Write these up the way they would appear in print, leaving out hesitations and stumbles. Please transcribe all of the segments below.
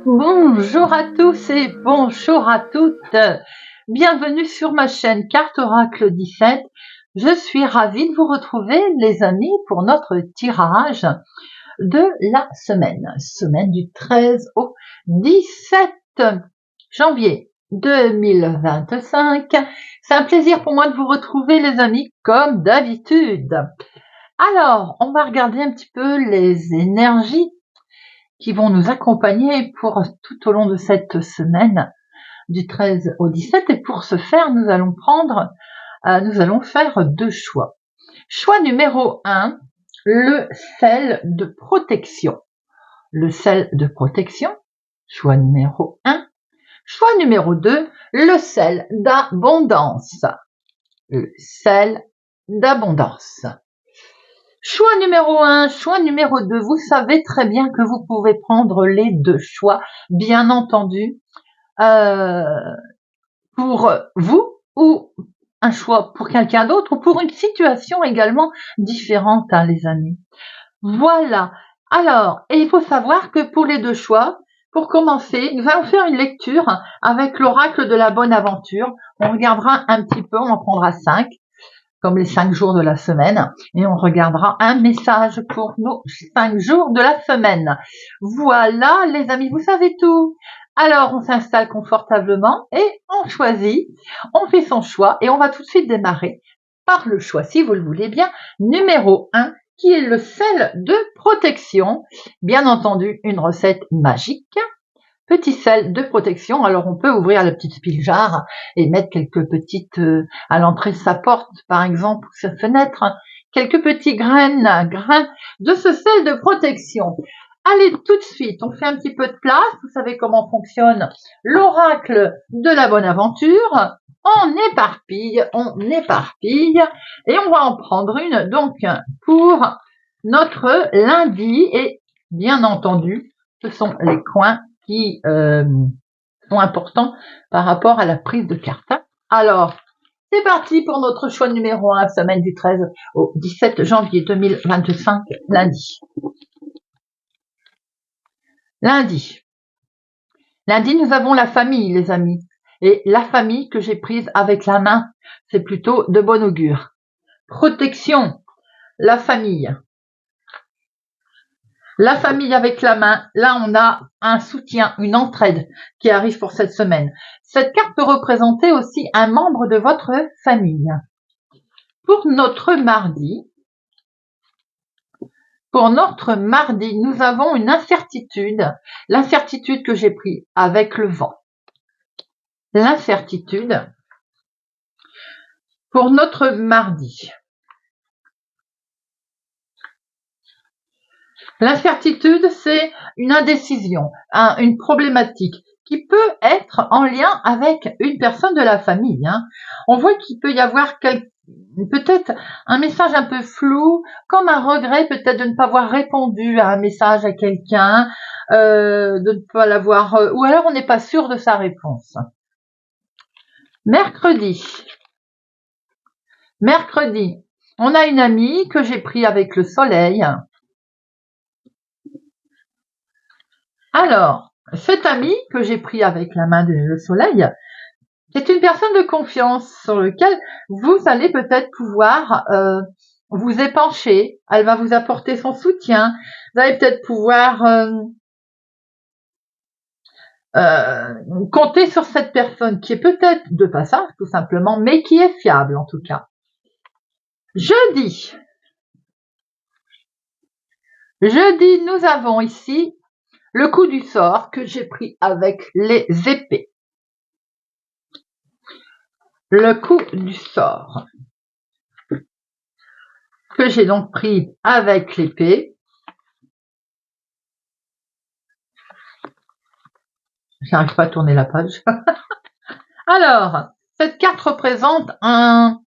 Bonjour à tous et bonjour à toutes. Bienvenue sur ma chaîne Carte Oracle 17. Je suis ravie de vous retrouver les amis pour notre tirage de la semaine du 13 au 17 janvier 2025. C'est un plaisir pour moi de vous retrouver les amis comme d'habitude. Alors, on va regarder un petit peu les énergies qui vont nous accompagner pour tout au long de cette semaine du 13 au 17. Et pour ce faire, nous allons faire deux choix. Choix numéro 1, le sel de protection. Le sel de protection, choix numéro 1. Choix numéro 2, le sel d'abondance. Le sel d'abondance. Choix numéro 1, choix numéro 2, vous savez très bien que vous pouvez prendre les deux choix, bien entendu, pour vous ou un choix pour quelqu'un d'autre ou pour une situation également différente, hein, les amis. Voilà. Alors, et il faut savoir que pour les deux choix, pour commencer, nous allons faire une lecture avec l'oracle de la bonne aventure. On regardera un petit peu, on en prendra 5. Comme les 5 jours de la semaine, et on regardera un message pour nos 5 jours de la semaine. Voilà, les amis, vous savez tout. Alors, on s'installe confortablement et on choisit, on fait son choix et on va tout de suite démarrer par le choix, si vous le voulez bien, numéro 1, qui est le sel de protection. Bien entendu, une recette magique. Petit sel de protection, alors on peut ouvrir la petite pile jarre et mettre quelques petites, à l'entrée de sa porte par exemple, ou sa fenêtre, quelques petits grains de ce sel de protection. Allez, tout de suite, on fait un petit peu de place, vous savez comment fonctionne l'oracle de la bonne aventure. On éparpille, et on va en prendre une donc pour notre lundi, et bien entendu, ce sont les coins qui sont importants par rapport à la prise de carte. Alors, c'est parti pour notre choix numéro 1, semaine du 13 au 17 janvier 2025, lundi. Lundi, nous avons la famille, les amis. Et la famille que j'ai prise avec la main, c'est plutôt de bon augure. Protection, la famille. La famille avec la main, là on a un soutien, une entraide qui arrive pour cette semaine. Cette carte peut représenter aussi un membre de votre famille. Pour notre mardi, nous avons une incertitude, l'incertitude que j'ai prise avec le vent. L'incertitude pour notre mardi. L'incertitude, c'est une indécision, une problématique qui peut être en lien avec une personne de la famille. On voit qu'il peut y avoir peut-être un message un peu flou, comme un regret peut-être de ne pas avoir répondu à un message à quelqu'un, de ne pas l'avoir, ou alors on n'est pas sûr de sa réponse. Mercredi, on a une amie que j'ai pris avec le soleil. Alors, cette amie que j'ai pris avec la main du soleil, c'est une personne de confiance sur laquelle vous allez peut-être pouvoir vous épancher. Elle va vous apporter son soutien. Vous allez peut-être pouvoir compter sur cette personne qui est peut-être de passage tout simplement, mais qui est fiable en tout cas. Jeudi, nous avons ici le coup du sort que j'ai pris avec les épées. Le coup du sort que j'ai donc pris avec l'épée. J'arrive pas à tourner la page. Alors, cette carte représente un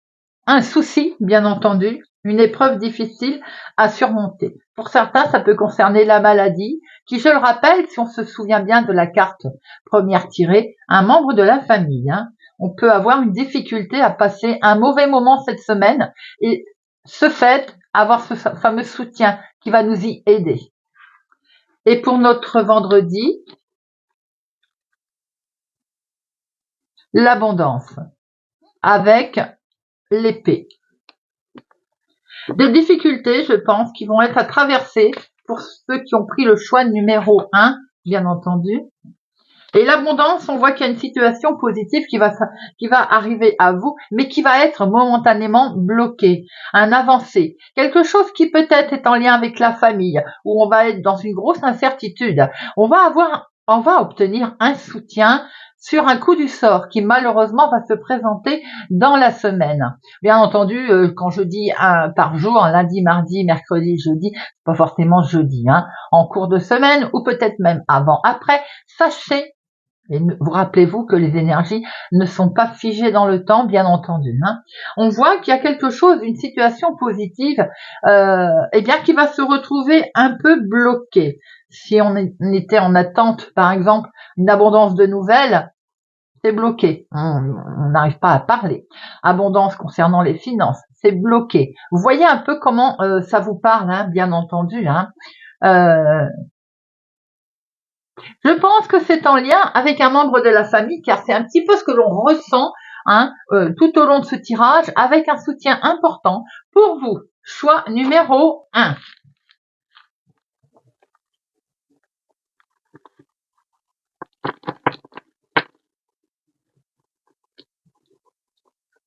souci, bien entendu, une épreuve difficile à surmonter. Pour certains, ça peut concerner la maladie, qui, je le rappelle, si on se souvient bien de la carte première tirée, un membre de la famille. on peut avoir une difficulté à passer un mauvais moment cette semaine et ce fait, avoir ce fameux soutien qui va nous y aider. Et pour notre vendredi, l'abondance avec l'épée. Des difficultés, je pense, qui vont être à traverser pour ceux qui ont pris le choix numéro 1, bien entendu. Et l'abondance, on voit qu'il y a une situation positive qui va arriver à vous, mais qui va être momentanément bloquée, un avancé. Quelque chose qui peut-être est en lien avec la famille, où on va être dans une grosse incertitude. On va obtenir un soutien sur un coup du sort qui malheureusement va se présenter dans la semaine. Bien entendu, quand je dis un par jour, lundi, mardi, mercredi, jeudi, c'est pas forcément jeudi, en cours de semaine ou peut-être même avant, après, sachez. Et vous rappelez-vous que les énergies ne sont pas figées dans le temps, bien entendu. On voit qu'il y a quelque chose, une situation positive, qui va se retrouver un peu bloquée. Si on était en attente, par exemple, une abondance de nouvelles, c'est bloqué. On n'arrive pas à parler. Abondance concernant les finances, c'est bloqué. Vous voyez un peu comment ça vous parle, bien entendu. Je pense que c'est en lien avec un membre de la famille, car c'est un petit peu ce que l'on ressent tout au long de ce tirage, avec un soutien important pour vous. Choix numéro 1.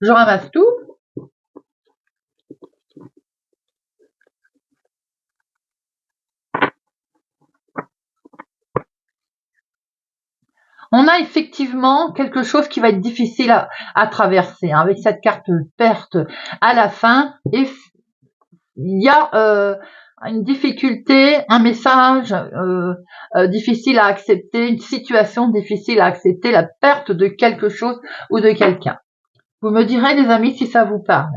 Je ramasse tout. On a effectivement quelque chose qui va être difficile à traverser, avec cette carte perte à la fin. Et il y a une difficulté, un message difficile à accepter, une situation difficile à accepter, la perte de quelque chose ou de quelqu'un. Vous me direz, les amis, si ça vous parle.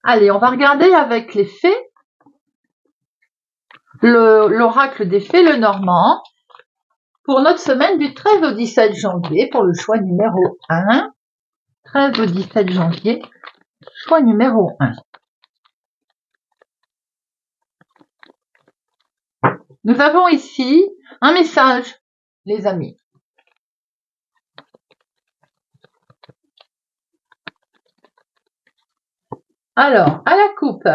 Allez, on va regarder avec les fées, l'oracle des fées, le normand, pour notre semaine du 13 au 17 janvier, pour le choix numéro 1. 13 au 17 janvier, choix numéro 1. Nous avons ici un message, les amis. Alors, à la coupe.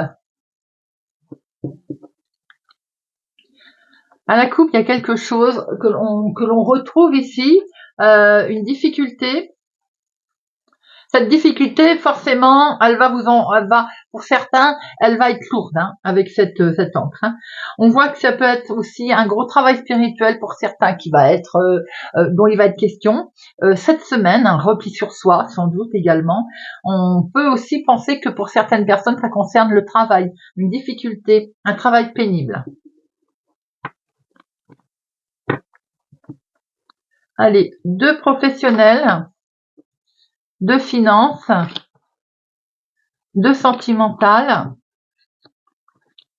À la coupe, il y a quelque chose que l'on retrouve ici, une difficulté. Cette difficulté, forcément, elle va, pour certains, elle va être lourde avec cette encre. On voit que ça peut être aussi un gros travail spirituel pour certains qui va être, dont il va être question. Cette semaine, un repli sur soi, sans doute également. On peut aussi penser que pour certaines personnes, ça concerne le travail, une difficulté, un travail pénible. Allez, 2 professionnels, 2 finances, 2 sentimentales,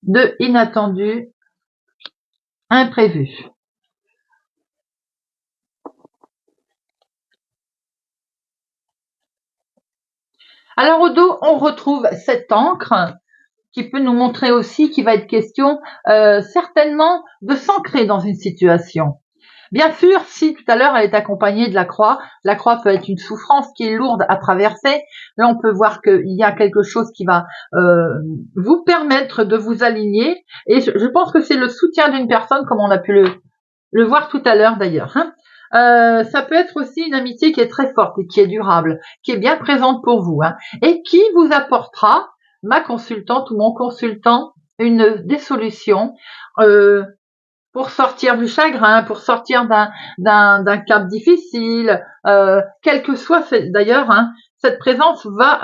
2 inattendus, imprévu. Alors au dos, on retrouve cette encre qui peut nous montrer aussi qu'il va être question certainement de s'ancrer dans une situation. Bien sûr, si tout à l'heure elle est accompagnée de la croix peut être une souffrance qui est lourde à traverser. Là, on peut voir qu'il y a quelque chose qui va vous permettre de vous aligner. Et je pense que c'est le soutien d'une personne, comme on a pu le voir tout à l'heure d'ailleurs. Ça peut être aussi une amitié qui est très forte et qui est durable, qui est bien présente pour vous, et qui vous apportera, ma consultante ou mon consultant, des solutions pour sortir du chagrin, pour sortir d'un cap difficile, quel que soit d'ailleurs, cette présence va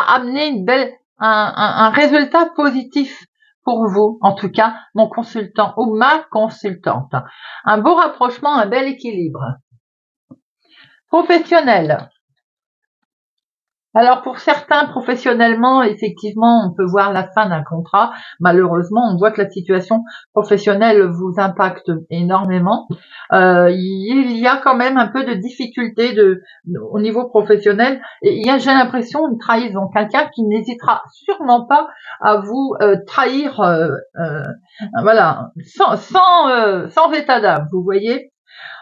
amener un résultat positif pour vous, en tout cas mon consultant ou ma consultante. Un beau rapprochement, un bel équilibre. Professionnel. Alors pour certains, professionnellement, effectivement, on peut voir la fin d'un contrat. Malheureusement, on voit que la situation professionnelle vous impacte énormément. Il y a quand même un peu de difficulté au niveau professionnel. Et j'ai l'impression, une trahison. Quelqu'un qui n'hésitera sûrement pas à vous trahir, voilà, sans état d'âme. Vous voyez.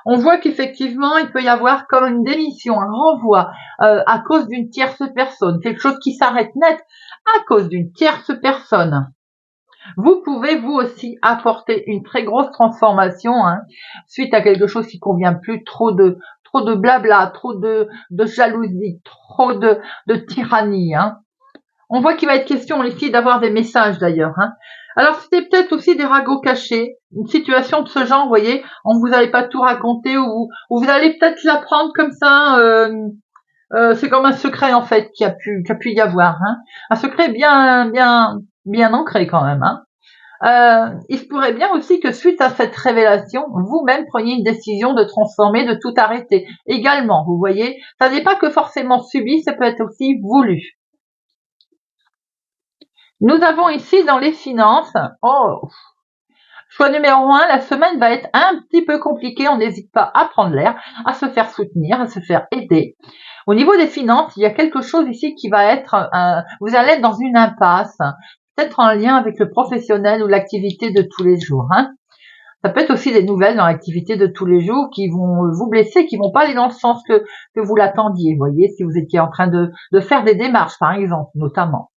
On voit qu'effectivement, il peut y avoir comme une démission, un renvoi à cause d'une tierce personne, quelque chose qui s'arrête net à cause d'une tierce personne. Vous pouvez vous aussi apporter une très grosse transformation suite à quelque chose qui convient plus, trop de blabla, trop de jalousie, trop de tyrannie. On voit qu'il va être question ici d'avoir des messages d'ailleurs. Alors c'était peut-être aussi des ragots cachés, une situation de ce genre, vous voyez, on vous allez pas tout raconter ou vous allez peut-être l'apprendre comme ça. C'est comme un secret en fait qui a pu y avoir, un secret bien ancré quand même. Il se pourrait bien aussi que suite à cette révélation, vous-même preniez une décision de transformer, de tout arrêter. Également, vous voyez, ça n'est pas que forcément subi, ça peut être aussi voulu. Nous avons ici dans les finances, choix numéro 1, la semaine va être un petit peu compliquée, on n'hésite pas à prendre l'air, à se faire soutenir, à se faire aider. Au niveau des finances, il y a quelque chose ici qui va être, vous allez être dans une impasse, peut-être en lien avec le professionnel ou l'activité de tous les jours. Ça peut être aussi des nouvelles dans l'activité de tous les jours qui vont vous blesser, qui vont pas aller dans le sens que vous l'attendiez. Vous voyez, si vous étiez en train de faire des démarches, par exemple, notamment.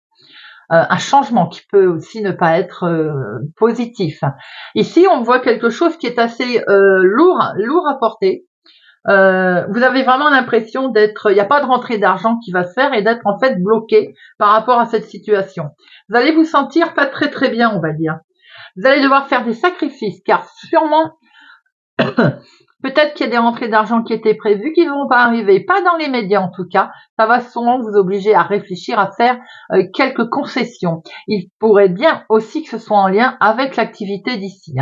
Un changement qui peut aussi ne pas être positif. Ici, on voit quelque chose qui est assez lourd à porter. Vous avez vraiment l'impression d'être, il n'y a pas de rentrée d'argent qui va se faire et d'être en fait bloqué par rapport à cette situation. Vous allez vous sentir pas très bien, on va dire. Vous allez devoir faire des sacrifices car sûrement peut-être qu'il y a des rentrées d'argent qui étaient prévues qui ne vont pas arriver, pas dans les médias en tout cas. Ça va sûrement vous obliger à réfléchir, à faire quelques concessions. Il pourrait bien aussi que ce soit en lien avec l'activité d'ici.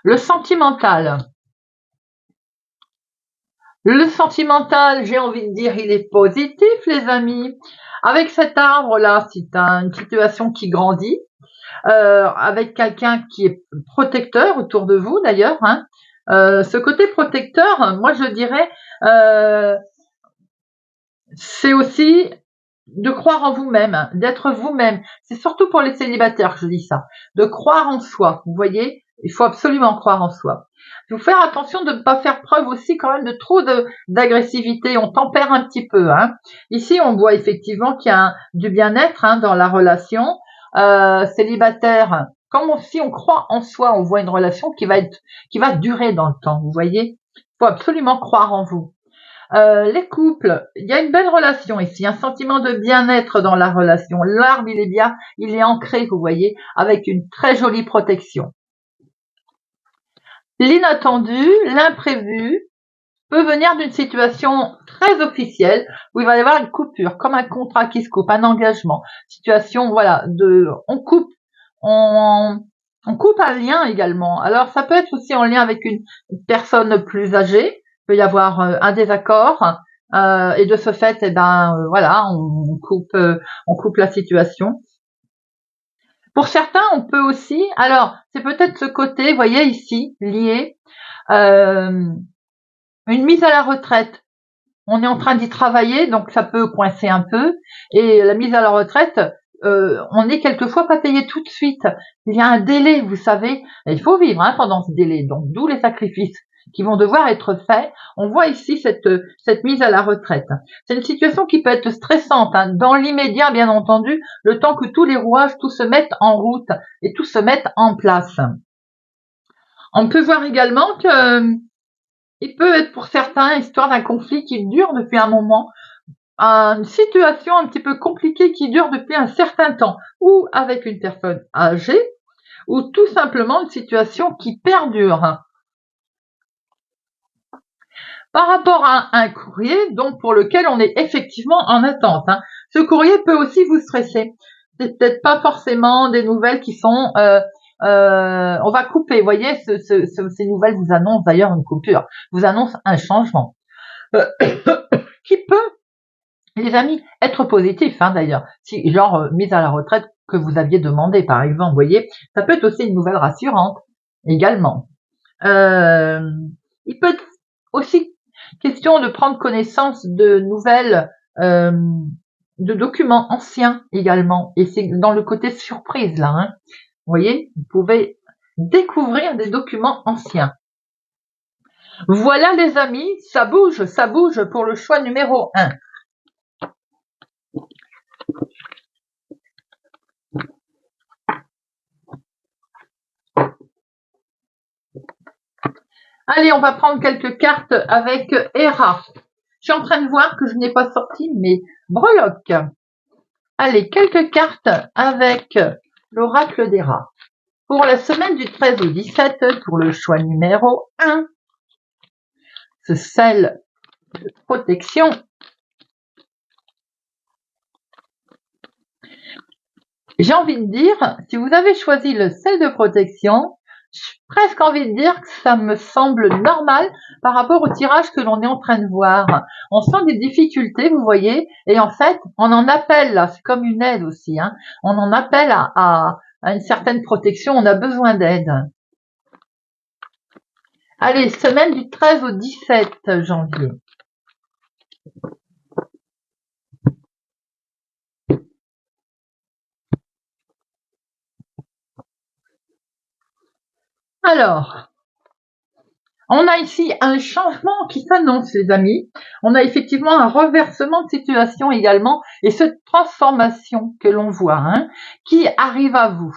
Le sentimental. Le sentimental, j'ai envie de dire, il est positif, les amis. Avec cet arbre-là, c'est une situation qui grandit, avec quelqu'un qui est protecteur autour de vous, d'ailleurs. Ce côté protecteur, moi, je dirais, c'est aussi de croire en vous-même, d'être vous-même. C'est surtout pour les célibataires que je dis ça. De croire en soi, vous voyez. Il faut absolument croire en soi. Il faut faire attention de ne pas faire preuve aussi quand même de trop d'agressivité. On tempère un petit peu. Ici, on voit effectivement qu'il y a du bien-être dans la relation. Célibataire, comme si on croit en soi, on voit une relation qui va durer dans le temps. Vous voyez, il faut absolument croire en vous. Les couples, il y a une belle relation ici, un sentiment de bien-être dans la relation. L'arbre, il est ancré, vous voyez, avec une très jolie protection. L'inattendu, l'imprévu, peut venir d'une situation très officielle où il va y avoir une coupure, comme un contrat qui se coupe, un engagement. Situation, voilà, on coupe un lien également. Alors ça peut être aussi en lien avec une personne plus âgée. Il peut y avoir un désaccord et de ce fait, voilà, on coupe la situation. Pour certains, on peut aussi, alors c'est peut-être ce côté, vous voyez ici, lié, une mise à la retraite. On est en train d'y travailler, donc ça peut coincer un peu. Et la mise à la retraite, on n'est quelquefois pas payé tout de suite. Il y a un délai, vous savez. Et il faut vivre pendant ce délai. Donc d'où les sacrifices qui vont devoir être faits. On voit ici cette mise à la retraite. C'est une situation qui peut être stressante. Dans l'immédiat, bien entendu, le temps que tous les rouages, tout se mette en route et tout se mette en place. On peut voir également que il peut être pour certains histoire d'un conflit qui dure depuis un moment, une situation un petit peu compliquée qui dure depuis un certain temps, ou avec une personne âgée, ou tout simplement une situation qui perdure. Par rapport à un courrier, donc pour lequel on est effectivement en attente. Ce courrier peut aussi vous stresser. C'est peut-être pas forcément des nouvelles qui sont on va couper, vous voyez, ces nouvelles vous annoncent d'ailleurs une coupure, vous annoncent un changement qui peut Les amis, être positif, hein, d'ailleurs. Si, genre, mise à la retraite que vous aviez demandé, par exemple, vous voyez, ça peut être aussi une nouvelle rassurante, également. Il peut être aussi question de prendre connaissance de nouvelles, de documents anciens également. Et c'est dans le côté surprise, là, hein. Vous voyez, vous pouvez découvrir des documents anciens. Voilà, les amis, ça bouge pour le choix numéro 1. Allez, on va prendre quelques cartes avec Hera. Je suis en train de voir que je n'ai pas sorti mes breloques. Allez, quelques cartes avec l'oracle d'Hera. Pour la semaine du 13 au 17, pour le choix numéro 1, ce sel de protection. J'ai envie de dire, si vous avez choisi le sel de protection, j'ai presque envie de dire que ça me semble normal par rapport au tirage que l'on est en train de voir. On sent des difficultés, vous voyez, et en fait, on en appelle, là, c'est comme une aide aussi, hein, on en appelle à une certaine protection, on a besoin d'aide. Allez, semaine du 13 au 17 janvier. Alors, on a ici un changement qui s'annonce, les amis. On a effectivement un reversement de situation également et cette transformation que l'on voit, hein, qui arrive à vous.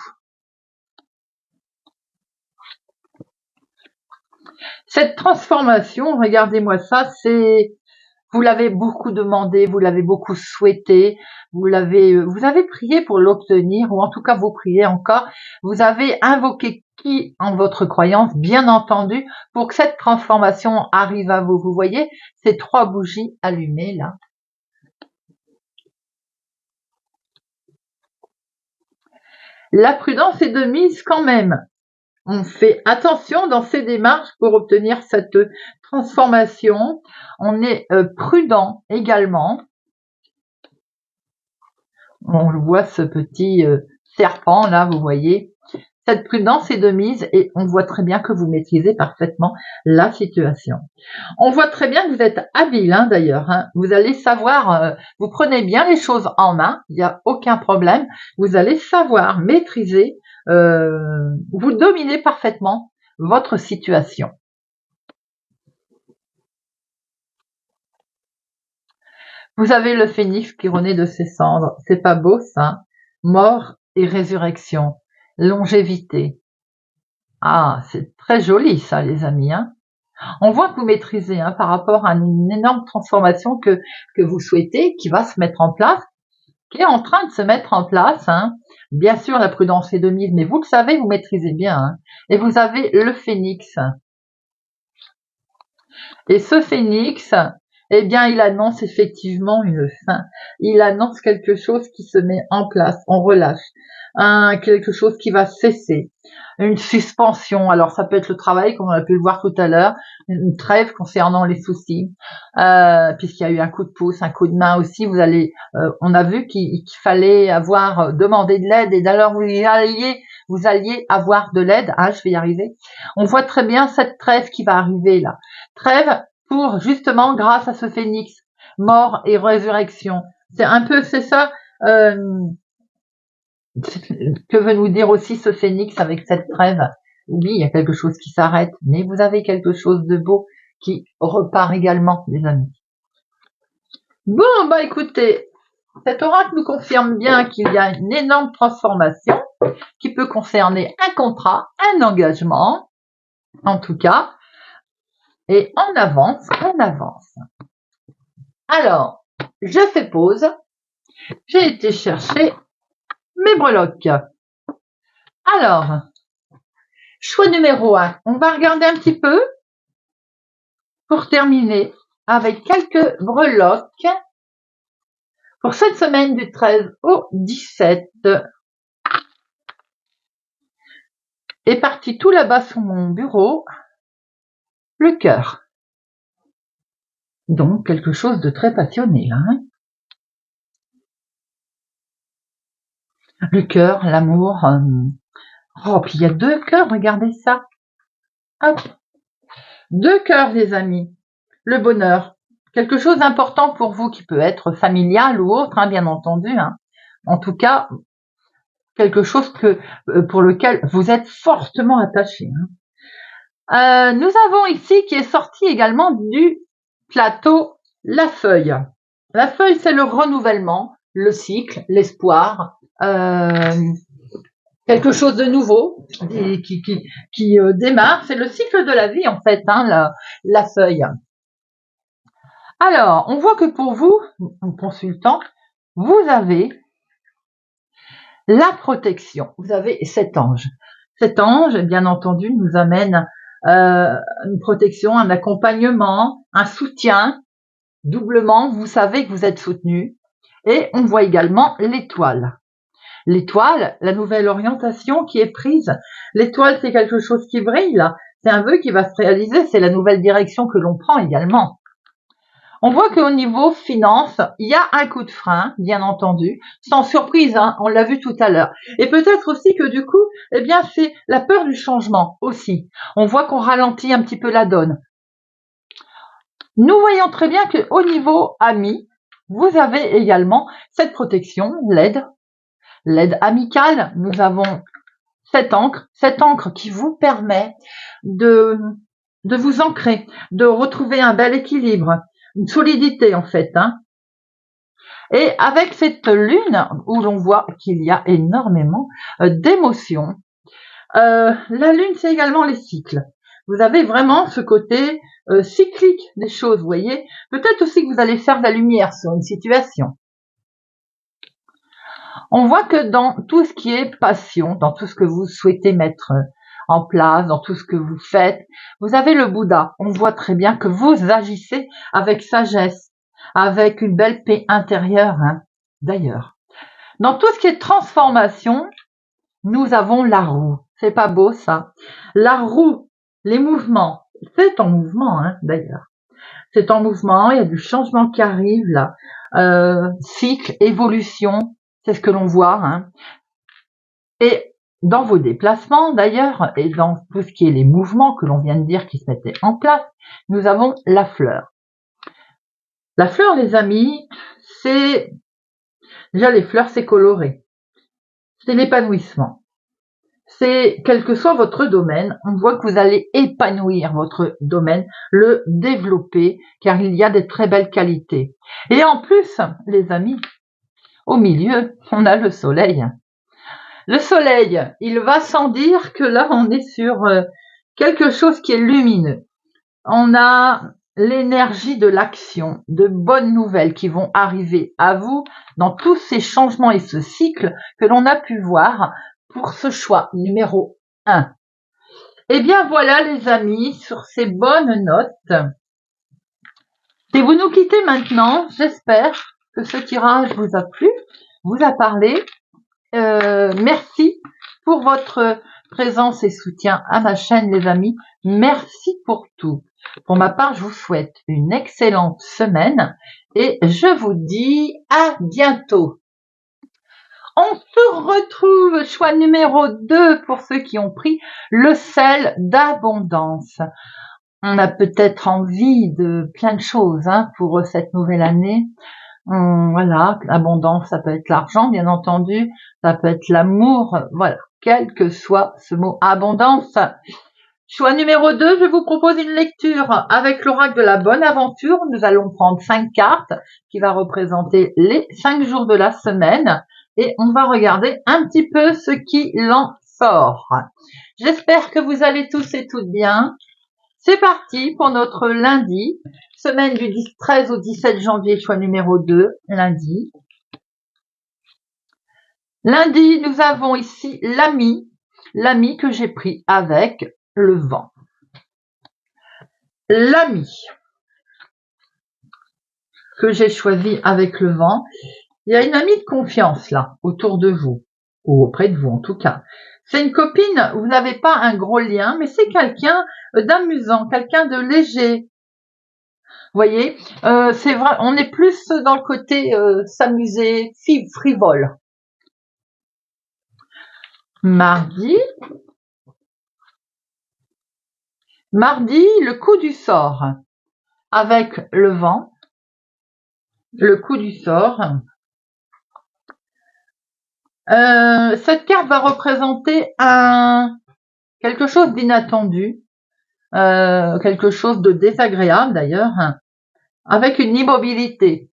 Cette transformation, regardez-moi ça, c'est, vous l'avez beaucoup demandé, vous l'avez beaucoup souhaité, vous avez prié pour l'obtenir, ou en tout cas vous priez encore, vous avez invoqué qui en votre croyance, bien entendu, pour que cette transformation arrive à vous. Vous voyez ces 3 bougies allumées là. La prudence est de mise quand même. On fait attention dans ces démarches pour obtenir cette transformation. On est prudent également. On voit ce petit serpent là, vous voyez. Cette prudence est de mise et on voit très bien que vous maîtrisez parfaitement la situation. On voit très bien que vous êtes habile, hein, d'ailleurs. Hein. Vous allez savoir, vous prenez bien les choses en main, il n'y a aucun problème. Vous allez savoir maîtriser, vous dominez parfaitement votre situation. Vous avez le phénix qui renaît de ses cendres. C'est pas beau, ça? Mort et résurrection. Longévité. Ah, c'est très joli, ça, les amis, hein. On voit que vous maîtrisez, hein, par rapport à une énorme transformation que vous souhaitez, qui va se mettre en place, qui est en train de se mettre en place, hein. Bien sûr, la prudence est de mise, mais vous le savez, vous maîtrisez bien, hein. Et vous avez le phénix. Et ce phénix, eh bien, il annonce effectivement une fin. Il annonce quelque chose qui se met en place, on relâche. Quelque chose qui va cesser. Une suspension, alors ça peut être le travail, comme on a pu le voir tout à l'heure, une trêve concernant les soucis, puisqu'il y a eu un coup de pouce, un coup de main aussi. On a vu qu'il fallait avoir demandé de l'aide, et d'ailleurs vous alliez avoir de l'aide. Ah, je vais y arriver. On voit très bien cette trêve qui va arriver là. Trêve pour justement, grâce à ce phénix, mort et résurrection. C'est ça que veut nous dire aussi ce phénix avec cette trêve. Oui, il y a quelque chose qui s'arrête, mais vous avez quelque chose de beau qui repart également, les amis. Bon, bah écoutez, cet oracle nous confirme bien qu'il y a une énorme transformation qui peut concerner un contrat, un engagement, en tout cas, et on avance. Alors, je fais pause. J'ai été chercher mes breloques. Alors, choix numéro 1. On va regarder un petit peu pour terminer avec quelques breloques pour cette semaine du 13 au 17. Est parti tout là-bas sur mon bureau, le cœur. Donc, quelque chose de très passionné, là. Hein. Le cœur, l'amour. Oh, puis il y a 2 cœurs, regardez ça. Hop. 2 cœurs, les amis. Le bonheur. Quelque chose d'important pour vous qui peut être familial ou autre, hein, bien entendu. Hein. En tout cas, quelque chose pour lequel vous êtes fortement attaché. Hein. Nous avons ici qui est sorti également du plateau la feuille. La feuille, c'est le renouvellement, le cycle, l'espoir, quelque chose de nouveau qui démarre. C'est le cycle de la vie en fait, hein, la feuille. Alors, on voit que pour vous, consultant, vous avez la protection. Vous avez cet ange. Cet ange, bien entendu, nous amène une protection, un accompagnement, un soutien. Doublement, vous savez que vous êtes soutenu. Et on voit également l'étoile. L'étoile, la nouvelle orientation qui est prise. L'étoile, c'est quelque chose qui brille, là. C'est un vœu qui va se réaliser. C'est la nouvelle direction que l'on prend également. On voit qu'au niveau finance, il y a un coup de frein, bien entendu, sans surprise, hein, on l'a vu tout à l'heure. Et peut-être aussi que du coup, eh bien, c'est la peur du changement aussi. On voit qu'on ralentit un petit peu la donne. Nous voyons très bien qu'au niveau ami, vous avez également cette protection, l'aide amicale. Nous avons cette encre qui vous permet de vous ancrer, de retrouver un bel équilibre, une solidité en fait. Hein. Et avec cette lune où l'on voit qu'il y a énormément d'émotions, la lune c'est également les cycles. Vous avez vraiment ce côté cyclique des choses, vous voyez. Peut-être aussi que vous allez faire de la lumière sur une situation. On voit que dans tout ce qui est passion, dans tout ce que vous souhaitez mettre en place, dans tout ce que vous faites, vous avez le Bouddha. On voit très bien que vous agissez avec sagesse, avec une belle paix intérieure, hein, d'ailleurs. Dans tout ce qui est transformation, nous avons la roue. C'est pas beau ça? La roue, les mouvements, c'est en mouvement, hein, d'ailleurs. C'est en mouvement, il y a du changement qui arrive là. Cycle, évolution, c'est ce que l'on voit. Hein. Et dans vos déplacements d'ailleurs, et dans tout ce qui est les mouvements que l'on vient de dire qui se mettaient en place, nous avons la fleur. La fleur, les amis, c'est... Déjà les fleurs, c'est coloré. C'est l'épanouissement. C'est, quel que soit votre domaine, on voit que vous allez épanouir votre domaine, le développer, car il y a des très belles qualités. Et en plus, les amis, au milieu, on a le soleil. Le soleil, il va sans dire que là, on est sur quelque chose qui est lumineux. On a l'énergie de l'action, de bonnes nouvelles qui vont arriver à vous dans tous ces changements et ce cycle que l'on a pu voir pour ce choix numéro 1. Eh bien voilà les amis, sur ces bonnes notes. Et vous nous quittez maintenant, j'espère que ce tirage vous a plu, vous a parlé. Merci pour votre présence et soutien à ma chaîne les amis. Merci pour tout. Pour ma part, je vous souhaite une excellente semaine et je vous dis à bientôt. On se retrouve, choix numéro 2 pour ceux qui ont pris le sel d'abondance. On a peut-être envie de plein de choses hein, pour cette nouvelle année. Voilà, l'abondance, ça peut être l'argent, bien entendu, ça peut être l'amour, voilà, quel que soit ce mot abondance. Choix numéro 2, je vous propose une lecture avec l'oracle de la bonne aventure. Nous allons prendre 5 cartes qui va représenter les 5 jours de la semaine et on va regarder un petit peu ce qui en sort. J'espère que vous allez tous et toutes bien. C'est parti pour notre lundi, semaine du 13 au 17 janvier, choix numéro 2, lundi. Lundi, nous avons ici l'ami que j'ai pris avec le vent. L'ami que j'ai choisi avec le vent, il y a une amie de confiance là, autour de vous, ou auprès de vous en tout cas. C'est une copine, vous n'avez pas un gros lien, mais c'est quelqu'un d'amusant, quelqu'un de léger. Vous voyez, c'est vrai, on est plus dans le côté s'amuser, frivole. Mardi, le coup du sort. Avec le vent, le coup du sort. Cette carte va représenter quelque chose d'inattendu, quelque chose de désagréable d'ailleurs, avec une immobilité.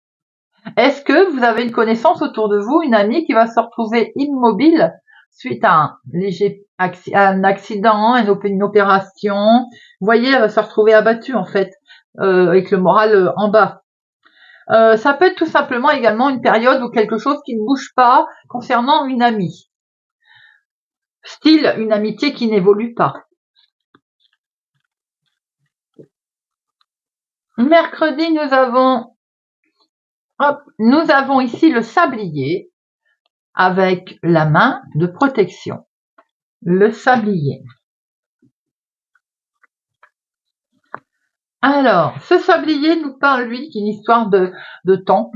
Est-ce que vous avez une connaissance autour de vous, une amie qui va se retrouver immobile suite à un léger accident, une opération? Vous voyez, elle va se retrouver abattue en fait, avec le moral en bas. Ça peut être tout simplement également une période où quelque chose qui ne bouge pas concernant une amie. Style une amitié qui n'évolue pas. Mercredi, nous avons ici le sablier avec la main de protection. Le sablier. Alors, ce sablier nous parle, lui, d'une histoire de temps,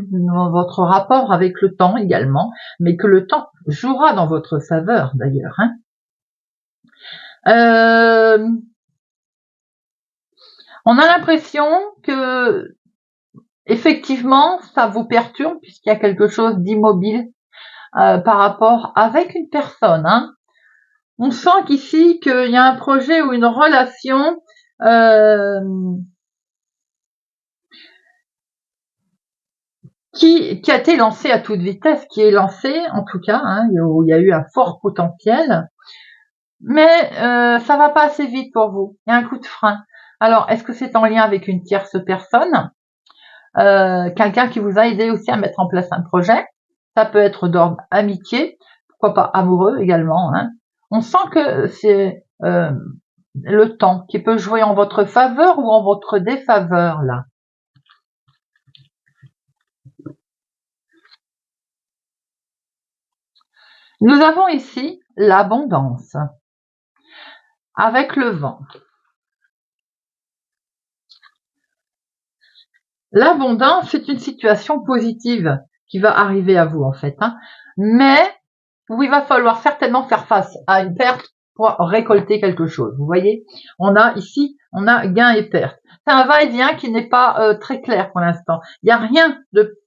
votre rapport avec le temps également, mais que le temps jouera dans votre faveur d'ailleurs. On a l'impression que, effectivement, ça vous perturbe puisqu'il y a quelque chose d'immobile par rapport avec une personne. On sent qu'ici qu'il y a un projet ou une relation qui a été lancée à toute vitesse, qui est lancée en tout cas, où il y a eu un fort potentiel, mais ça va pas assez vite pour vous. Il y a un coup de frein. Alors, est-ce que c'est en lien avec une tierce personne, quelqu'un qui vous a aidé aussi à mettre en place un projet? Ça peut être d'ordre amitié, pourquoi pas amoureux également. On sent que c'est le temps qui peut jouer en votre faveur ou en votre défaveur là. Nous avons ici l'abondance avec le vent. L'abondance, c'est une situation positive qui va arriver à vous en fait, mais où il va falloir certainement faire face à une perte pour récolter quelque chose. Vous voyez, on a gain et perte. C'est un va-et-vient qui n'est pas très clair pour l'instant. Il n'y a rien de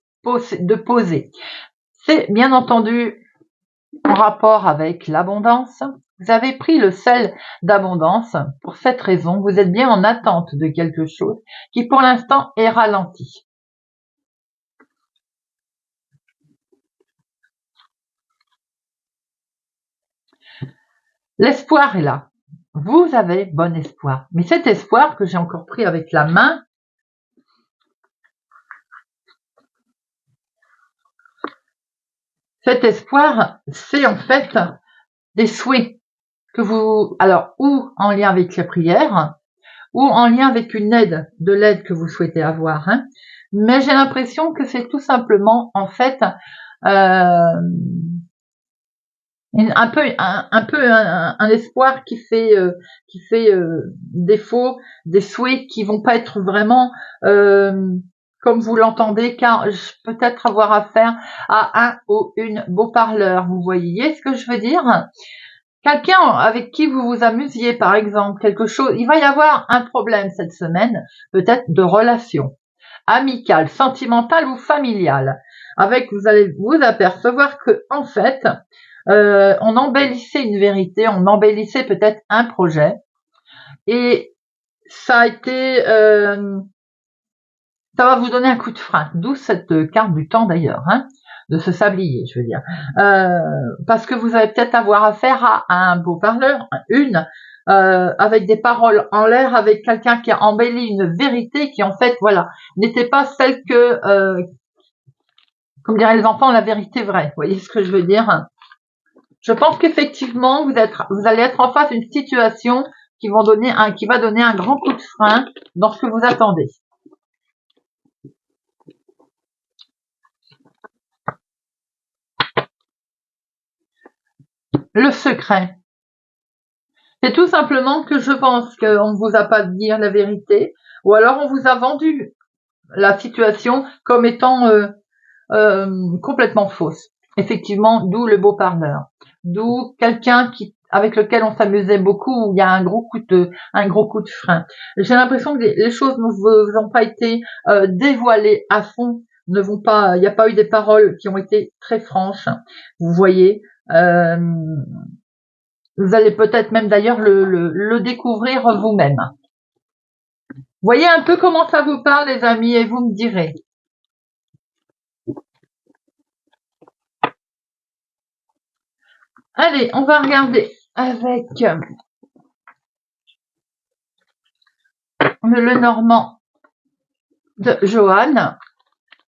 posé. C'est bien entendu en rapport avec l'abondance. Vous avez pris le sel d'abondance. Pour cette raison, vous êtes bien en attente de quelque chose qui pour l'instant est ralenti. L'espoir est là. Vous avez bon espoir. Mais cet espoir que j'ai encore pris avec la main, cet espoir, c'est en fait des souhaits que vous, alors, ou en lien avec la prière, ou en lien avec de l'aide que vous souhaitez avoir. Mais j'ai l'impression que c'est tout simplement, en fait, un espoir qui fait défaut, des souhaits qui vont pas être vraiment comme vous l'entendez, car je peux peut-être avoir affaire à un ou une beau parleur. Vous voyez ce que je veux dire? Quelqu'un avec qui vous vous amusiez, par exemple, quelque chose, il va y avoir un problème cette semaine, peut-être de relation amicale, sentimentale ou familiale. Vous allez vous apercevoir que, en fait, on embellissait une vérité, on embellissait peut-être un projet, et ça a été, ça va vous donner un coup de frein, d'où cette carte du temps d'ailleurs, de ce sablier, je veux dire, parce que vous allez peut-être avoir affaire à un beau parleur, avec des paroles en l'air, avec quelqu'un qui a embelli une vérité qui en fait, voilà, n'était pas celle que, comme diraient les enfants, la vérité vraie. Vous voyez ce que je veux dire? Je pense qu'effectivement, vous allez être en face d'une situation qui va donner un grand coup de frein dans ce que vous attendez. Le secret. C'est tout simplement que je pense qu'on ne vous a pas dit la vérité, ou alors on vous a vendu la situation comme étant complètement fausse. Effectivement, d'où le beau parleur. D'où quelqu'un avec lequel on s'amusait beaucoup, où il y a un gros coup de frein. J'ai l'impression que les choses ne vous ont pas été dévoilées à fond, il n'y a pas eu des paroles qui ont été très franches. Vous voyez, vous allez peut-être même d'ailleurs le découvrir vous-même. Voyez un peu comment ça vous parle, les amis, et vous me direz. Allez, on va regarder avec le Normand de Johan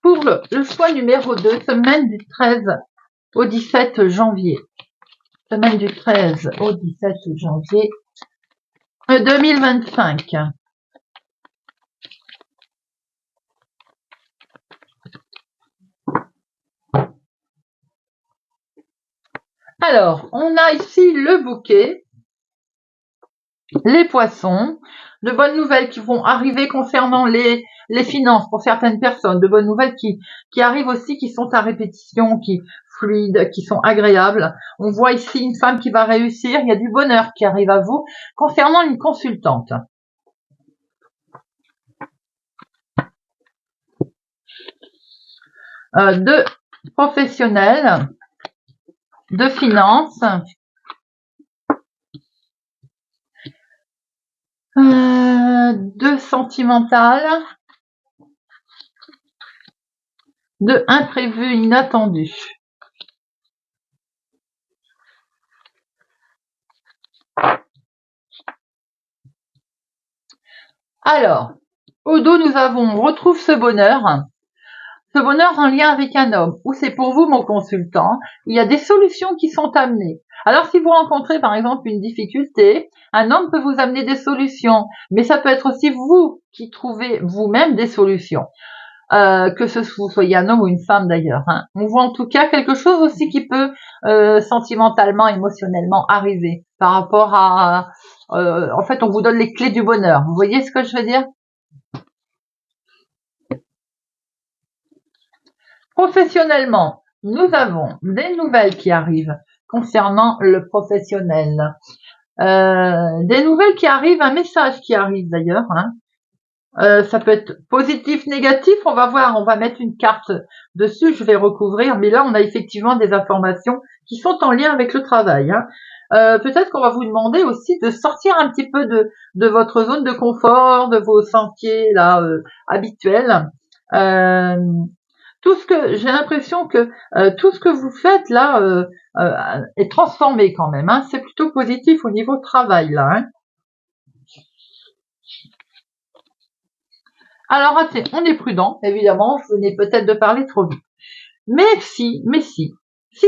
pour le choix numéro 2, semaine du 13 au 17 janvier. Semaine du 13 au 17 janvier 2025. Alors, on a ici le bouquet, les poissons, de bonnes nouvelles qui vont arriver concernant les finances pour certaines personnes, de bonnes nouvelles qui arrivent aussi, qui sont à répétition, qui fluides, qui sont agréables. On voit ici une femme qui va réussir, il y a du bonheur qui arrive à vous concernant une consultante. De professionnels, de finances, de sentimental, de imprévu, inattendu. Alors, au dos, nous avons on retrouve ce bonheur en lien avec un homme, ou c'est pour vous, mon consultant, il y a des solutions qui sont amenées. Alors, si vous rencontrez, par exemple, une difficulté, un homme peut vous amener des solutions, mais ça peut être aussi vous qui trouvez vous-même des solutions. Que ce soit un homme ou une femme d'ailleurs. Hein. On voit en tout cas quelque chose aussi qui peut sentimentalement, émotionnellement arriver par rapport à... en fait, on vous donne les clés du bonheur. Vous voyez ce que je veux dire? Professionnellement, nous avons des nouvelles qui arrivent concernant le professionnel. Des nouvelles qui arrivent, un message qui arrive d'ailleurs. Hein. Ça peut être positif, négatif, on va voir, on va mettre une carte dessus, je vais recouvrir, mais là on a effectivement des informations qui sont en lien avec le travail. Hein. Peut-être qu'on va vous demander aussi de sortir un petit peu de votre zone de confort, de vos sentiers là habituels. Tout ce que j'ai l'impression que tout ce que vous faites là est transformé quand même. Hein. C'est plutôt positif au niveau travail là. Hein. Alors, on est prudent, évidemment, je venais peut-être de parler trop vite. Mais si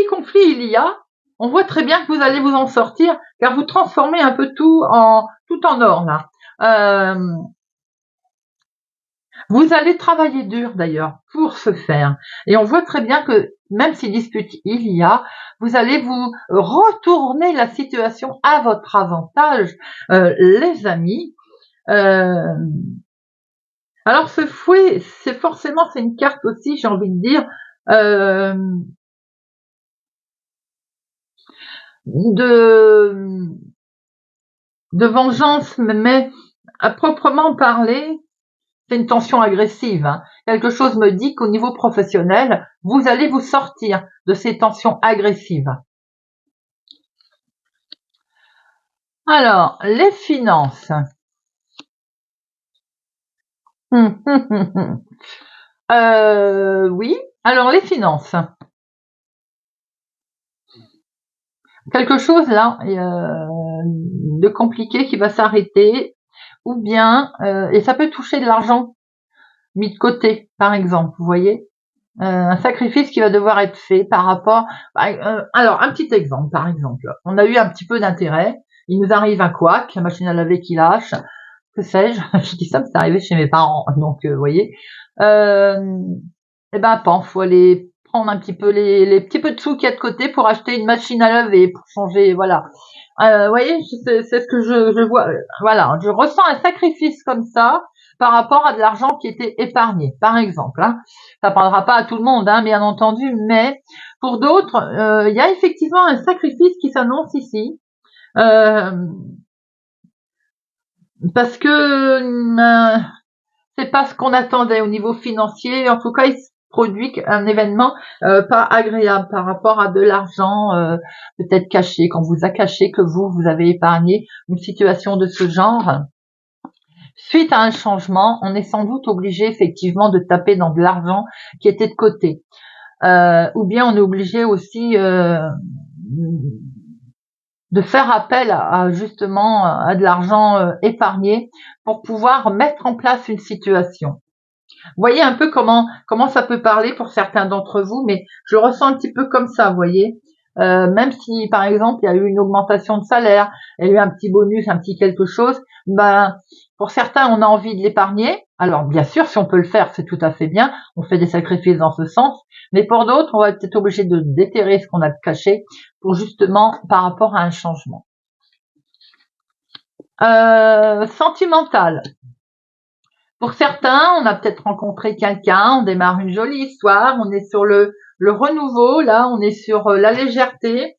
conflit il y a, on voit très bien que vous allez vous en sortir, car vous transformez un peu tout en or, là. Vous allez travailler dur, d'ailleurs, pour ce faire. Et on voit très bien que, même si dispute il y a, vous allez vous retourner la situation à votre avantage, les amis. Alors ce fouet, c'est une carte aussi, j'ai envie de dire, de vengeance, mais à proprement parler, c'est une tension agressive. Hein. Quelque chose me dit qu'au niveau professionnel, vous allez vous sortir de ces tensions agressives. Alors, les finances. Oui, alors les finances. Quelque chose là de compliqué qui va s'arrêter, ou bien et ça peut toucher de l'argent mis de côté, par exemple, vous voyez, un sacrifice qui va devoir être fait par rapport. Alors un petit exemple, par exemple, on a eu un petit peu d'intérêt, il nous arrive un couac, la machine à laver qui lâche, que sais-je, je dis ça, mais c'est arrivé chez mes parents, donc vous voyez, et ben faut aller prendre un petit peu les petits peu de sous qu'il y a de côté pour acheter une machine à laver, pour changer, voilà. Vous voyez, c'est ce que je vois. Voilà, je ressens un sacrifice comme ça par rapport à de l'argent qui était épargné, par exemple. Hein. Ça ne parlera pas à tout le monde, hein, bien entendu, mais pour d'autres, il y a effectivement un sacrifice qui s'annonce ici. Parce que c'est pas ce qu'on attendait au niveau financier. En tout cas, il se produit un événement pas agréable par rapport à de l'argent peut-être caché, qu'on vous a caché, que vous avez épargné, une situation de ce genre. Suite à un changement, on est sans doute obligé effectivement de taper dans de l'argent qui était de côté. Ou bien on est obligé aussi de faire appel à justement à de l'argent épargné pour pouvoir mettre en place une situation. Vous voyez un peu comment ça peut parler pour certains d'entre vous, mais je le ressens un petit peu comme ça, vous voyez. Même si par exemple il y a eu une augmentation de salaire, il y a eu un petit bonus, un petit quelque chose, ben pour certains on a envie de l'épargner. Alors bien sûr, si on peut le faire, c'est tout à fait bien, on fait des sacrifices dans ce sens, mais pour d'autres, on va être obligé de déterrer ce qu'on a de caché pour justement par rapport à un changement. Sentimental. Pour certains, on a peut-être rencontré quelqu'un, on démarre une jolie histoire, on est sur le renouveau, là, on est sur la légèreté,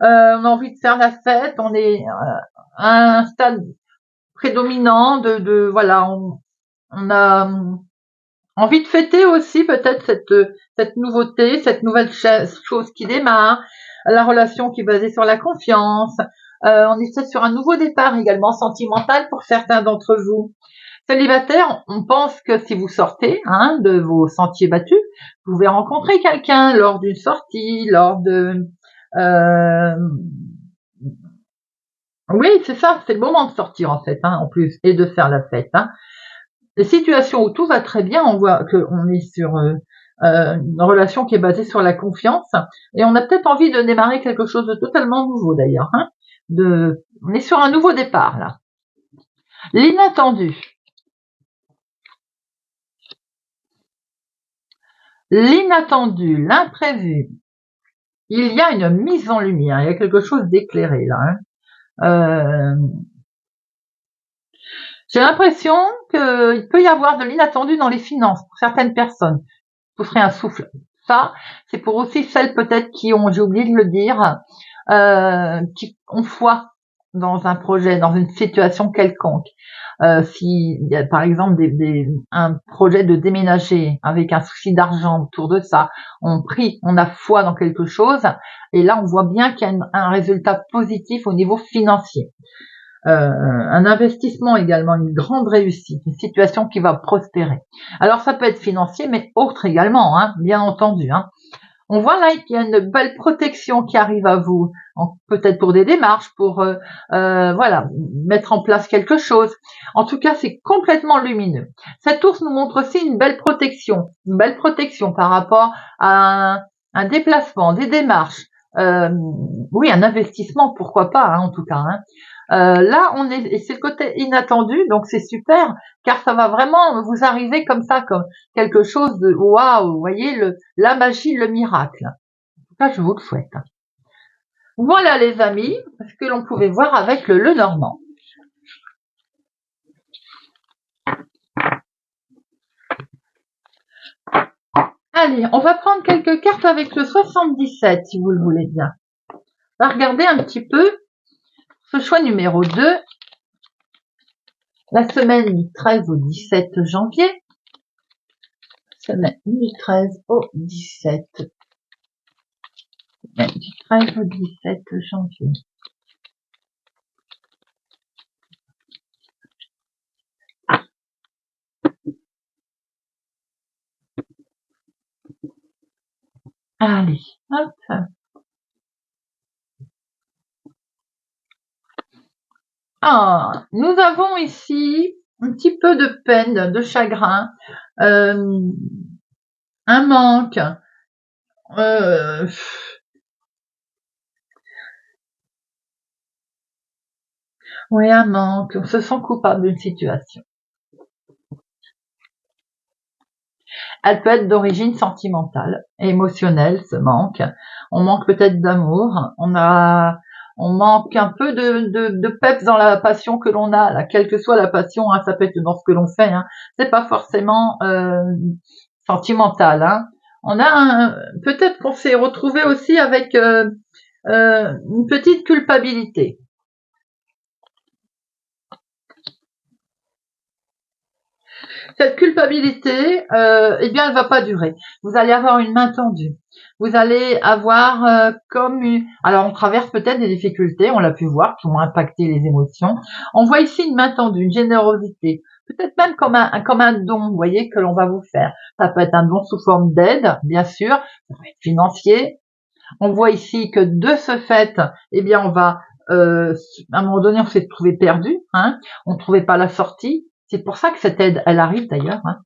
on a envie de faire la fête, on est à un stade prédominant de voilà, on a envie de fêter aussi peut-être cette nouveauté, cette nouvelle chose qui démarre, la relation qui est basée sur la confiance. On est peut-être sur un nouveau départ également sentimental pour certains d'entre vous. Célibataire, on pense que si vous sortez de vos sentiers battus, vous pouvez rencontrer quelqu'un lors d'une sortie, lors de... Oui, c'est ça, c'est le moment de sortir en fait, en plus, et de faire la fête. Les situations où tout va très bien, on voit qu'on est sur une relation qui est basée sur la confiance, et on a peut-être envie de démarrer quelque chose de totalement nouveau d'ailleurs. On est sur un nouveau départ là. L'inattendu. L'inattendu, l'imprévu, il y a une mise en lumière, il y a quelque chose d'éclairé là. J'ai l'impression qu'il peut y avoir de l'inattendu dans les finances pour certaines personnes. Vous ferez un souffle. Ça, c'est pour aussi celles peut-être qui ont, j'ai oublié de le dire, qui ont foi dans un projet, dans une situation quelconque. S'il y a par exemple un projet de déménager avec un souci d'argent autour de ça, on a foi dans quelque chose, et là on voit bien qu'il y a un résultat positif au niveau financier. Un investissement également, une grande réussite, une situation qui va prospérer. Alors ça peut être financier, mais autre également, bien entendu. On voit là qu'il y a une belle protection qui arrive à vous, peut-être pour des démarches, pour voilà, mettre en place quelque chose. En tout cas, c'est complètement lumineux. Cette ours nous montre aussi une belle protection par rapport à un déplacement, des démarches. Oui, un investissement, pourquoi pas, en tout cas. Là, et c'est le côté inattendu, donc c'est super, car ça va vraiment vous arriver comme ça, comme quelque chose de waouh, vous voyez, la magie, le miracle. En tout cas, je vous le souhaite. Voilà les amis, ce que l'on pouvait voir avec le Lenormand. Allez, on va prendre quelques cartes avec le 77, si vous le voulez bien. On va regarder un petit peu ce choix numéro 2, la semaine du 13 au 17 janvier. Semaine du 13 au 17. Semaine du 13 au 17 janvier. Allez, hop. Nous avons ici un petit peu de peine, de chagrin, un manque, oui, un manque, on se sent coupable d'une situation. Elle peut être d'origine sentimentale, émotionnelle, ce manque. On manque peut-être d'amour, on a on manque un peu de peps dans la passion que l'on a, là, quelle que soit la passion, hein, ça peut être dans ce que l'on fait, hein, c'est pas forcément sentimental. Hein. On a peut-être qu'on s'est retrouvé aussi avec une petite culpabilité. Cette culpabilité, eh bien, elle va pas durer. Vous allez avoir une main tendue. Vous allez avoir alors on traverse peut-être des difficultés, on l'a pu voir, qui ont impacté les émotions. On voit ici une main tendue, une générosité, peut-être même comme un don, vous voyez, que l'on va vous faire. Ça peut être un don sous forme d'aide, bien sûr, ça peut être financier. On voit ici que de ce fait, eh bien, on va à un moment donné, on s'est trouvé perdu, hein, on ne trouvait pas la sortie. C'est pour ça que cette aide, elle arrive d'ailleurs. Hein.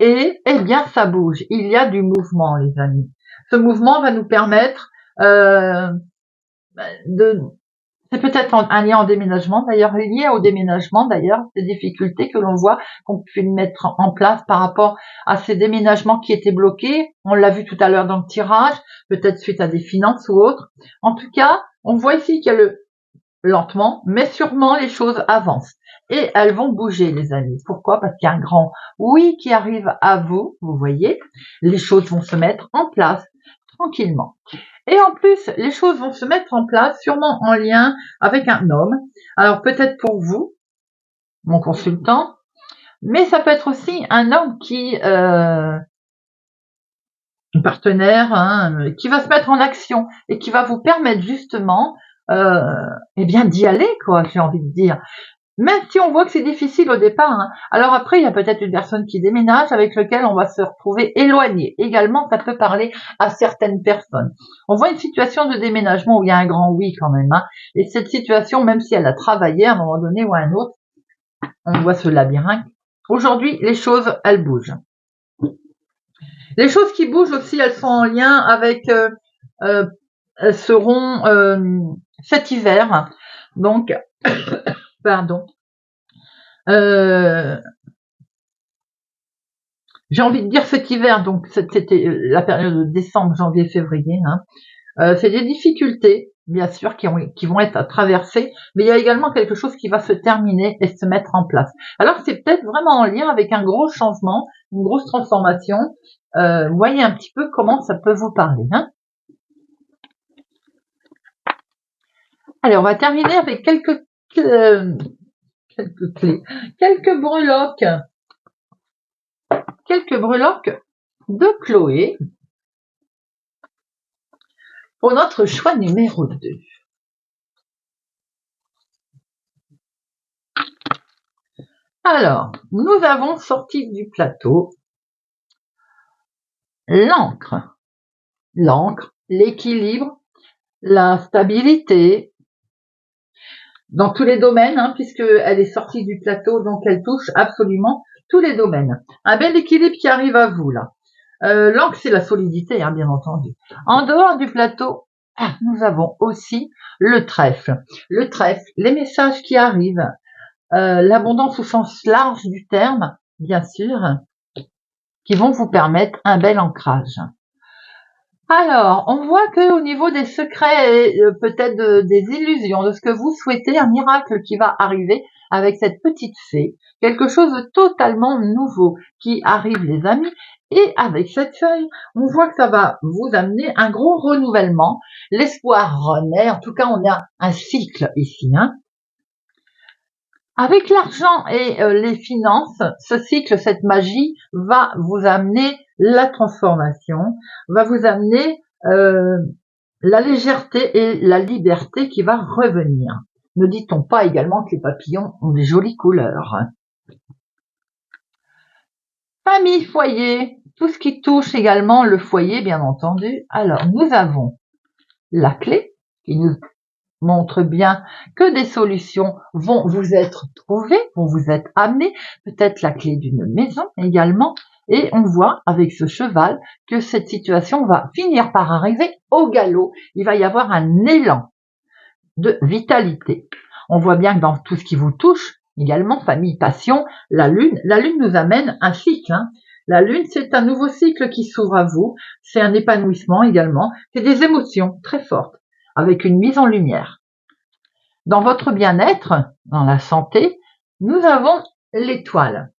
Et eh bien, ça bouge. Il y a du mouvement, les amis. Ce mouvement va nous permettre de... C'est peut-être un lien au déménagement, d'ailleurs, lié au déménagement, d'ailleurs, ces difficultés que l'on voit, qu'on peut mettre en place par rapport à ces déménagements qui étaient bloqués. On l'a vu tout à l'heure dans le tirage, peut-être suite à des finances ou autres. En tout cas, on voit ici qu'il y a lentement, mais sûrement, les choses avancent. Et elles vont bouger, les amis. Pourquoi? Parce qu'il y a un grand oui qui arrive à vous, vous voyez. Les choses vont se mettre en place tranquillement. Et en plus, les choses vont se mettre en place, sûrement en lien avec un homme. Alors peut-être pour vous, mon consultant, mais ça peut être aussi un homme qui, un partenaire, hein, qui va se mettre en action et qui va vous permettre justement, eh bien d'y aller, quoi. J'ai envie de dire. Même si on voit que c'est difficile au départ, hein. Alors après, il y a peut-être une personne qui déménage avec lequel on va se retrouver éloigné. Également, ça peut parler à certaines personnes. On voit une situation de déménagement où il y a un grand oui quand même. Hein. Et cette situation, même si elle a travaillé à un moment donné ou à un autre, on voit ce labyrinthe. Aujourd'hui, les choses, elles bougent. Les choses qui bougent aussi, elles sont en lien avec, elles seront cet hiver. Donc, pardon. J'ai envie de dire cet hiver, donc c'était la période de décembre, janvier, février. Hein. C'est des difficultés, bien sûr, qui vont être à traverser, mais il y a également quelque chose qui va se terminer et se mettre en place. Alors c'est peut-être vraiment en lien avec un gros changement, une grosse transformation. Voyez un petit peu comment ça peut vous parler. Hein. Allez, on va terminer avec quelques clés, quelques breloques de Chloé pour notre choix numéro 2. Alors, nous avons sorti du plateau l'encre, l'équilibre, la stabilité, dans tous les domaines, hein, puisqu'elle est sortie du plateau, donc elle touche absolument tous les domaines. Un bel équilibre qui arrive à vous, là. L'encre, c'est la solidité, hein, bien entendu. En dehors du plateau, nous avons aussi le trèfle. Le trèfle, les messages qui arrivent, l'abondance au sens large du terme, bien sûr, qui vont vous permettre un bel ancrage. Alors, on voit que au niveau des secrets et peut-être des illusions, de ce que vous souhaitez, un miracle qui va arriver avec cette petite fée, quelque chose de totalement nouveau qui arrive, les amis. Et avec cette feuille, on voit que ça va vous amener un gros renouvellement. L'espoir renaît. En tout cas, on a un cycle ici. Hein. Avec l'argent et les finances, ce cycle, cette magie va vous amener la transformation, va vous amener la légèreté et la liberté qui va revenir. Ne dit-on pas également que les papillons ont des jolies couleurs? Famille, foyer, tout ce qui touche également le foyer, bien entendu. Alors, nous avons la clé qui nous montre bien que des solutions vont vous être trouvées, vont vous être amenées, peut-être la clé d'une maison également, et on voit avec ce cheval que cette situation va finir par arriver au galop. Il va y avoir un élan de vitalité. On voit bien que dans tout ce qui vous touche, également famille, passion, la lune nous amène un cycle. Hein. La lune, c'est un nouveau cycle qui s'ouvre à vous, c'est un épanouissement également, c'est des émotions très fortes, avec une mise en lumière. Dans votre bien-être, dans la santé, nous avons l'étoile.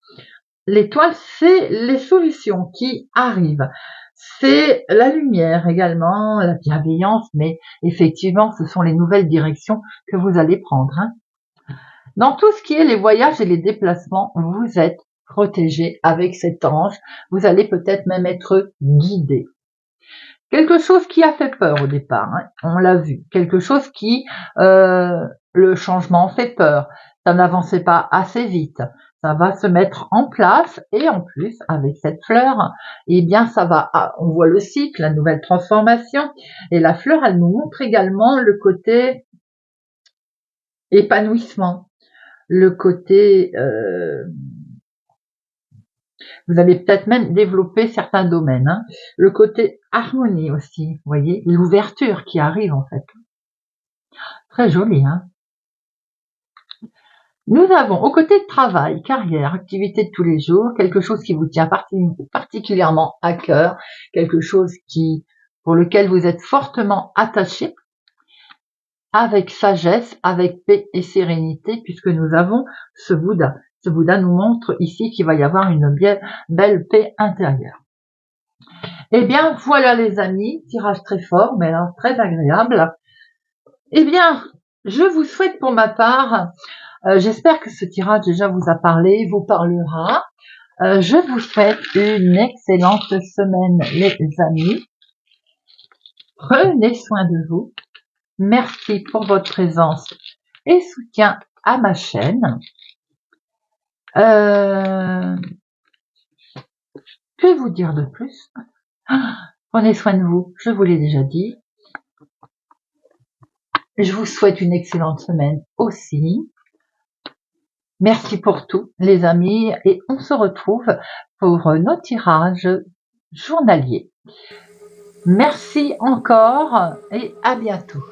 L'étoile, c'est les solutions qui arrivent. C'est la lumière également, la bienveillance, mais effectivement, ce sont les nouvelles directions que vous allez prendre. Dans tout ce qui est les voyages et les déplacements, vous êtes protégé avec cet ange. Vous allez peut-être même être guidé. Quelque chose qui a fait peur au départ, on l'a vu. Quelque chose qui, le changement fait peur. Ça n'avançait pas assez vite. Ça va se mettre en place et en plus, avec cette fleur, eh bien, ça va, on voit le cycle, la nouvelle transformation. Et la fleur, elle nous montre également le côté épanouissement, le côté, vous allez peut-être même développer certains domaines. Le côté harmonie aussi, vous voyez, l'ouverture qui arrive en fait. Très joli, hein. Nous avons au côté de travail, carrière, activité de tous les jours, quelque chose qui vous tient particulièrement à cœur, quelque chose pour lequel vous êtes fortement attaché, avec sagesse, avec paix et sérénité, puisque nous avons ce Bouddha. Ce Bouddha nous montre ici qu'il va y avoir une belle paix intérieure. Eh bien, voilà les amis, tirage très fort, mais très agréable. Eh bien, je vous souhaite pour ma part, j'espère que ce tirage déjà vous a parlé, vous parlera. Je vous souhaite une excellente semaine les amis. Prenez soin de vous. Merci pour votre présence et soutien à ma chaîne. Que vous dire de plus? Prenez soin de vous, je vous l'ai déjà dit. Je vous souhaite une excellente semaine aussi. Merci pour tout, les amis, et on se retrouve pour nos tirages journaliers. Merci encore et à bientôt.